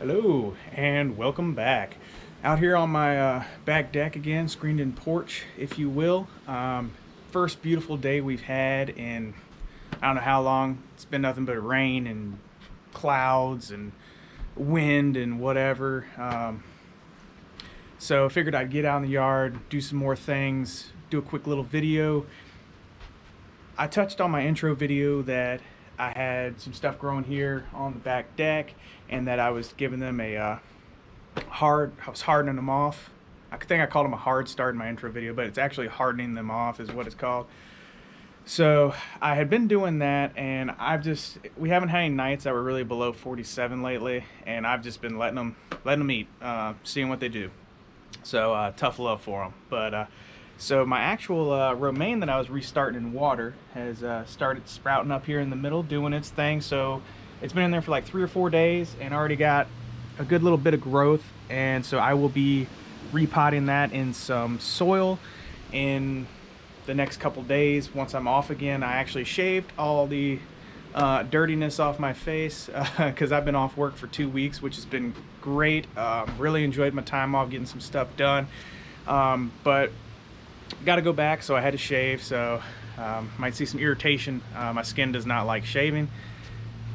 Hello and welcome back. Out here on my back deck again, screened in porch, if you will. First beautiful day we've had in I don't know how long. It's been nothing but rain and clouds and wind and whatever. So I figured I'd get out in the yard, do some more things, do a quick little video. I touched on my intro video that I had some stuff growing here on the back deck and that I was giving them a I was hardening them off. I think I called them a hard start in my intro video, but it's actually hardening them off is what it's called. So I had been doing that, and we haven't had any nights that were really below 47 lately, and I've just been letting them eat, seeing what they do. So tough love for them. But so my actual romaine that I was restarting in water has started sprouting up here in the middle, doing its thing. So it's been in there for like 3 or 4 days and already got a good little bit of growth. And so I will be repotting that in some soil in the next couple days. Once I'm off again, I actually shaved all the dirtiness off my face because I've been off work for 2 weeks, which has been great. Really enjoyed my time off getting some stuff done, but got to go back, so I had to shave. So might see some irritation. My skin does not like shaving,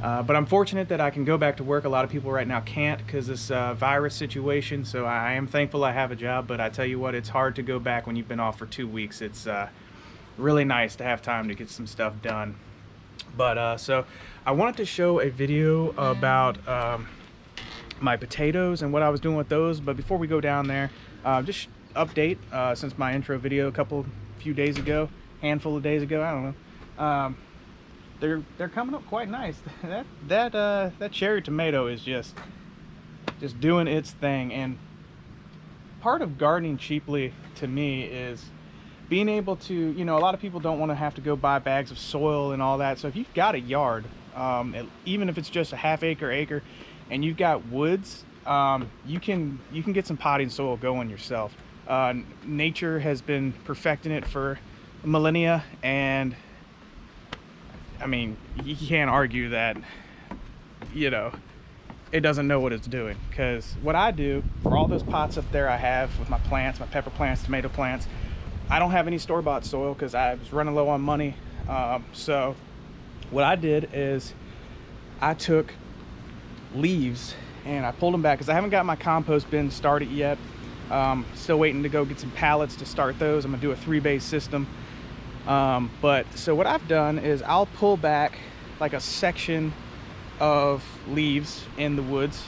but I'm fortunate that I can go back to work. A lot of people right now can't because this virus situation, so I am thankful I have a job. But I tell you what, it's hard to go back when you've been off for 2 weeks. It's really nice to have time to get some stuff done. But so I wanted to show a video about my potatoes and what I was doing with those. But before we go down there, just update since my intro video few days ago, handful of days ago, I don't know. They're coming up quite nice. That cherry tomato is just doing its thing. And part of gardening cheaply to me is being able to, you know, a lot of people don't want to have to go buy bags of soil and all that. So if you've got a yard, even if it's just a half acre, and you've got woods, you can get some potting soil going yourself. Nature has been perfecting it for millennia, and I mean, you can't argue that, you know, it doesn't know what it's doing. Because what I do for all those pots up there I have with my plants, my pepper plants, tomato plants, I don't have any store-bought soil because I was running low on money. So what I did is I took leaves and I pulled them back because I haven't got my compost bin started yet. Still waiting to go get some pallets to start those. I'm gonna do a 3-bay system. But so what I've done is I'll pull back like a section of leaves in the woods,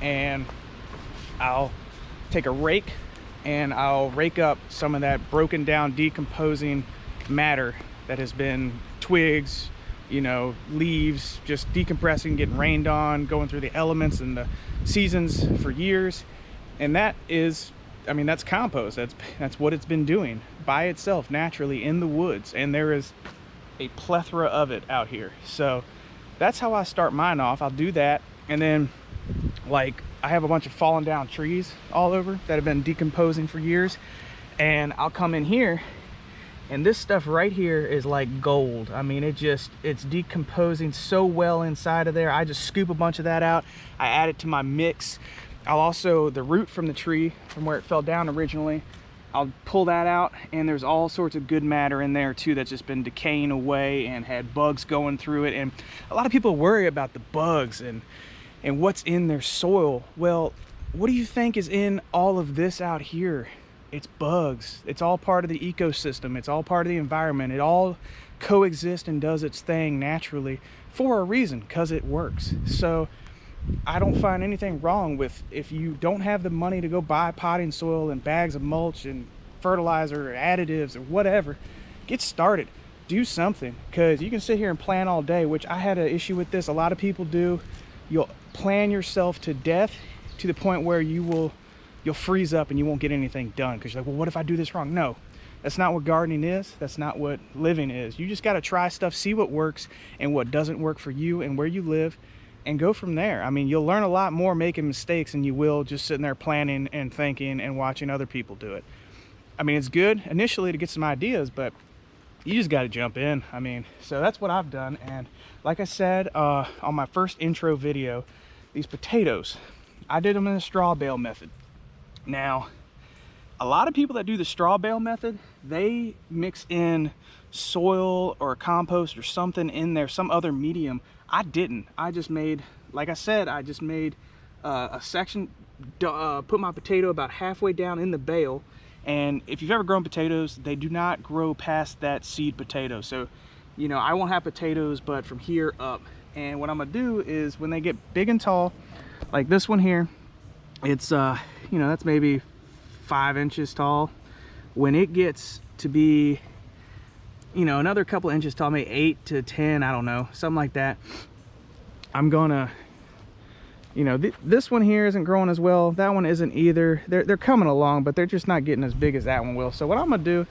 and I'll take a rake and I'll rake up some of that broken down, decomposing matter that has been twigs, you know, leaves, just decompressing, getting rained on, going through the elements and the seasons for years. And that is, I mean, that's compost. That's what it's been doing by itself naturally in the woods, and there is a plethora of it out here. So that's how I start mine off. I'll do that, and then like I have a bunch of fallen down trees all over that have been decomposing for years, and I'll come in here, and this stuff right here is like gold. I mean, it's decomposing so well inside of there. I just scoop a bunch of that out. I add it to my mix. I'll also, the root from the tree, from where it fell down originally, I'll pull that out, and there's all sorts of good matter in there too that's just been decaying away and had bugs going through it. And a lot of people worry about the bugs and what's in their soil. Well, what do you think is in all of this out here? It's bugs. It's all part of the ecosystem. It's all part of the environment. It all coexists and does its thing naturally for a reason, because it works. So I don't find anything wrong with, if you don't have the money to go buy potting soil and bags of mulch and fertilizer or additives or whatever, get started. Do something, because you can sit here and plan all day, which I had an issue with this. A lot of people do. You'll plan yourself to death to the point where you'll freeze up and you won't get anything done because you're like, well, what if I do this wrong? No, that's not what gardening is. That's not what living is. You just got to try stuff, see what works and what doesn't work for you and where you live, and go from there. I mean, you'll learn a lot more making mistakes than you will just sitting there planning and thinking and watching other people do it. I mean, it's good initially to get some ideas, but you just got to jump in. I mean, so that's what I've done. And like I said on my first intro video, these potatoes, I did them in a straw bale method. Now, a lot of people that do the straw bale method, they mix in soil or compost or something in there, some other medium. I didn't. I just made, like I said, I just made a section, put my potato about halfway down in the bale. And if you've ever grown potatoes, they do not grow past that seed potato. So, you know, I won't have potatoes, but from here up. And what I'm gonna do is when they get big and tall, like this one here, it's, you know, that's maybe 5 inches tall. When it gets to be, you know, another couple inches tall, maybe 8 to 10, I don't know, something like that, I'm gonna, you know, this one here isn't growing as well, that one isn't either. They're coming along, but they're just not getting as big as that one will. So what I'm gonna do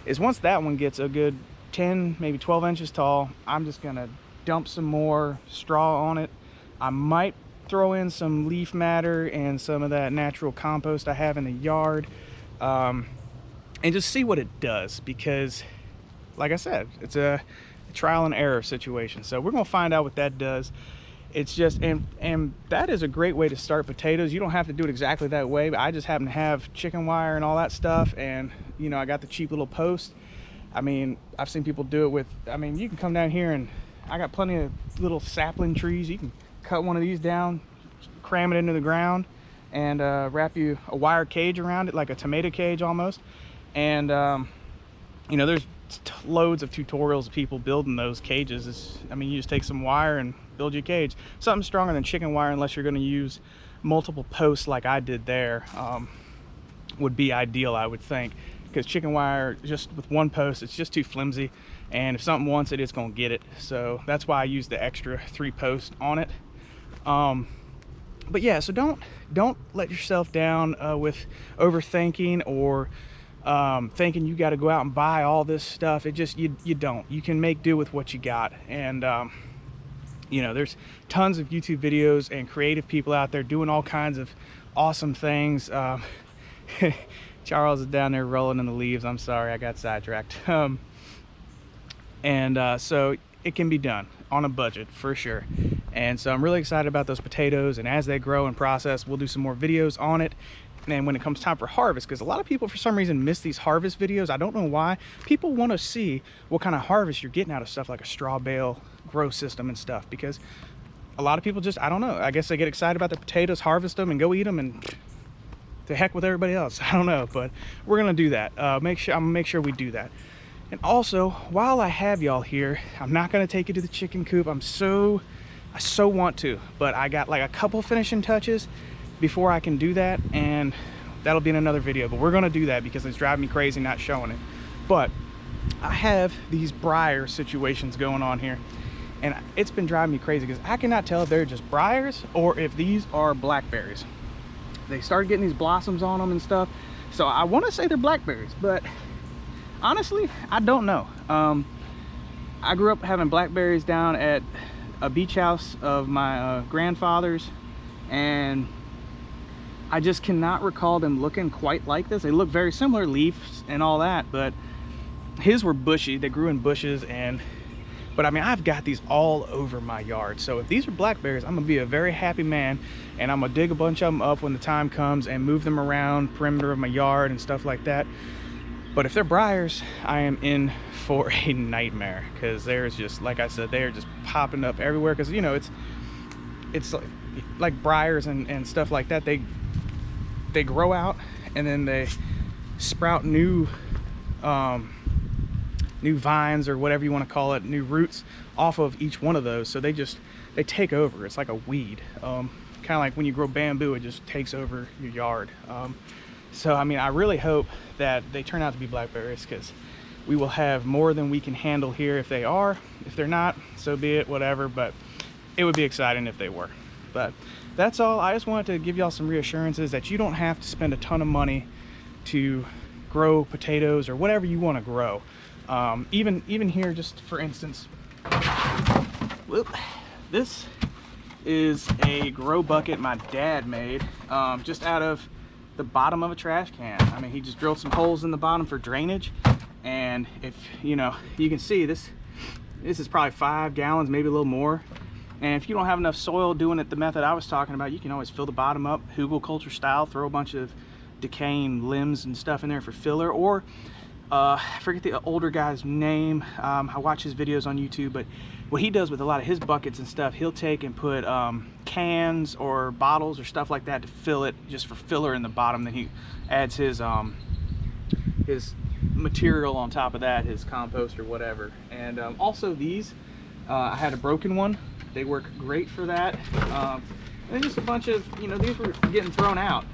is once that one gets a good 10, maybe 12 inches tall, I'm just gonna dump some more straw on it. I might throw in some leaf matter and some of that natural compost I have in the yard, and just see what it does, because like I said, it's a trial and error situation. So we're gonna find out what that does. It's just, and that is a great way to start potatoes. You don't have to do it exactly that way, but I just happen to have chicken wire and all that stuff, and you know, I got the cheap little post. I mean, I've seen people do it with, I mean, you can come down here and I got plenty of little sapling trees. You can cut one of these down, cram it into the ground, and wrap you a wire cage around it, like a tomato cage almost. And you know, there's loads of tutorials of people building those cages. I mean, you just take some wire and build your cage. Something stronger than chicken wire, unless you're going to use multiple posts like I did there, would be ideal, I would think, because chicken wire just with one post, it's just too flimsy, and if something wants it, it's going to get it. So that's why I use the extra 3 posts on it. But yeah, so don't let yourself down with overthinking or thinking you got to go out and buy all this stuff. It just, you don't. You can make do with what you got. And you know, there's tons of YouTube videos and creative people out there doing all kinds of awesome things. Charles is down there rolling in the leaves. I'm sorry, I got sidetracked. So it can be done on a budget for sure. And so I'm really excited about those potatoes, and as they grow and process, we'll do some more videos on it. And when it comes time for harvest, because a lot of people for some reason miss these harvest videos. I don't know why. People want to see what kind of harvest you're getting out of stuff like a straw bale grow system and stuff, because a lot of people just, I don't know, I guess they get excited about the potatoes, harvest them and go eat them, and to heck with everybody else. I don't know, but we're gonna do that. I'm gonna make sure we do that. And also, while I have y'all here, I'm not gonna take you to the chicken coop. I so want to, but I got like a couple finishing touches before I can do that, and that'll be in another video. But we're gonna do that because it's driving me crazy not showing it. But I have these briar situations going on here, and it's been driving me crazy because I cannot tell if they're just briars or if these are blackberries. They started getting these blossoms on them and stuff, so I want to say they're blackberries, but honestly, I don't know. I grew up having blackberries down at a beach house of my grandfather's, and I just cannot recall them looking quite like this. They look very similar, leaves and all that, but his were bushy. They grew in bushes, but I mean, I've got these all over my yard. So if these are blackberries, I'm gonna be a very happy man, and I'm gonna dig a bunch of them up when the time comes and move them around perimeter of my yard and stuff like that. But if they're briars, I am in for a nightmare, because there's just, like I said, they're just popping up everywhere. Because, you know, it's like briars and stuff like that. They grow out and then they sprout new vines, or whatever you want to call it, new roots off of each one of those. So they take over. It's like a weed, kind of like when you grow bamboo, it just takes over your yard. So I mean, I really hope that they turn out to be blackberries, because we will have more than we can handle here if they are. If they're not, so be it, whatever. But it would be exciting if they were. But that's all. I just wanted to give y'all some reassurances that you don't have to spend a ton of money to grow potatoes or whatever you want to grow. Even here, just for instance, whoop, this is a grow bucket my dad made, just out of the bottom of a trash can. I mean, he just drilled some holes in the bottom for drainage, and if you know, you can see this is probably 5 gallons, maybe a little more, And if you don't have enough soil doing it the method I was talking about, you can always fill the bottom up hugelkultur style, throw a bunch of decaying limbs and stuff in there for filler. Or I forget the older guy's name. I watch his videos on YouTube, but what he does with a lot of his buckets and stuff, he'll take and put cans or bottles or stuff like that to fill it, just for filler in the bottom. Then he adds his material on top of that, his compost or whatever. And also these, I had a broken one. They work great for that. And then just a bunch of, these were getting thrown out.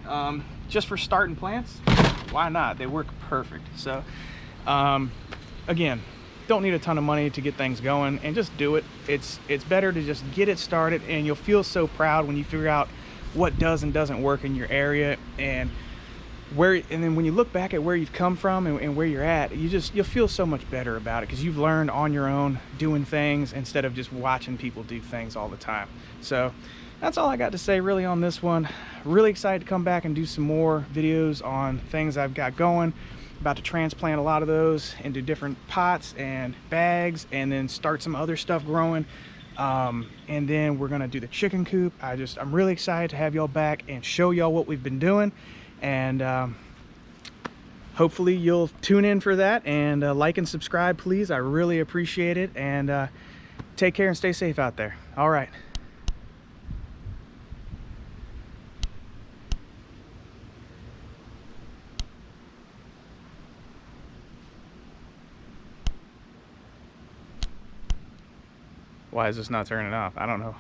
Just for starting plants, why not? They work perfect. So again, don't need a ton of money to get things going, and just do it. It's better to just get it started, and you'll feel so proud when you figure out what does and doesn't work in your area, and then when you look back at where you've come from and where you're at, you'll feel so much better about it, because you've learned on your own doing things instead of just watching people do things all the time. So that's all I got to say really on this one. Really excited to come back and do some more videos on things I've got going. About to transplant a lot of those into different pots and bags, and then start some other stuff growing. And then we're gonna do the chicken coop. I'm really excited to have y'all back and show y'all what we've been doing. And hopefully you'll tune in for that, and like and subscribe, please. I really appreciate it. And take care and stay safe out there. All right. Why is this not turning off? I don't know.